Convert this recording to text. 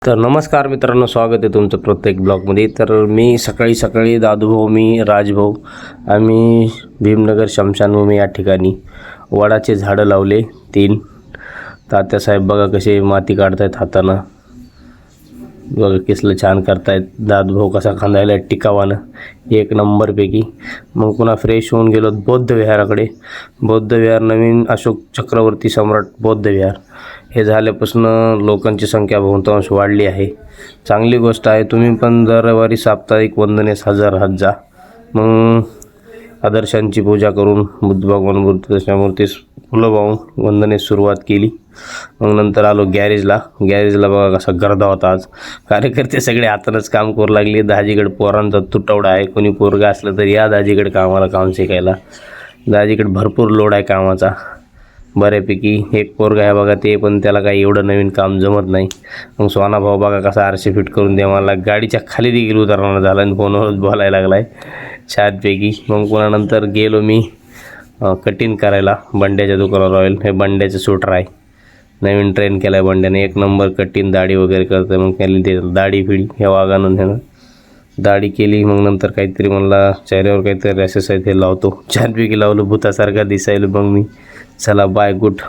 तर नमस्कार मित्रांनो, स्वागत आहे तुमचं प्रत्येक ब्लॉगमध्ये. तर मी सकाळी दादूभाऊ, मी राजभाऊ, आम्ही भीमनगर शमशानभूमी या ठिकाणी वडाचे झाडं लावले 3. तात्यासाहेब बघा कसे माती काढतायत हातानं, बघा कसलं छान करतायत. दादूभाऊ कसा खांदायला टिकावानं एक नंबरपैकी. मग पुन्हा फ्रेश होऊन गेलो बौद्ध विहाराकडे. बौद्ध विहार नवीन अशोक चक्रवर्ती सम्राट बौद्ध विहार हे झाल्यापासून लोकांची संख्या बहुतांश वाढली आहे. चांगली गोष्ट आहे. तुम्ही पण दरवारी साप्ताहिक वंदनेस हजर राहत जा. मग आदर्शांची पूजा करून बुद्ध भगवान बुद्ध दशामूर्तीस फुलं वाहून वंदनेस सुरुवात केली. मग नंतर आलो गॅरेजला. बघा कसा गर्दा होता आज. कार्यकर्ते सगळे हातानंच काम करू लागले. दाजीकडे पोरांचा तुटवडा आहे. कोणी पोरगा असलं तर या दाजीकडे कामाला, काम शिकायला. दाजीकडे भरपूर लोड आहे कामाचा बऱ्यापैकी. एक पोरगा आहे बघा, ते पण त्याला काही एवढं नवीन काम जमत नाही. मग सोना भाऊ बघा कसा आरसे फिट करून दे मला, गाडीच्या खाली देखील उतरणार झाला आणि फोनवरच बोलायला लागला आहे छानपैकी. मग पुन्हा नंतर गेलो मी कटिंग करायला बंड्याच्या दुकानावर. रॉयल हे बंड्याचं शूटर आहे, नवीन ट्रेन केला आहे बंड्याने. एक नंबर कटिंग दाढी वगैरे करतं. मग केली ते दाढी फिडी हे वागानं ह्यानं दाढी केली. मग नंतर काहीतरी म्हणला चेहऱ्यावर काहीतरी रॅसेस आहे ते लावतो. छानपैकी लावलं, भूतासारखा दिसायला. मग मी चला बाय, गुड.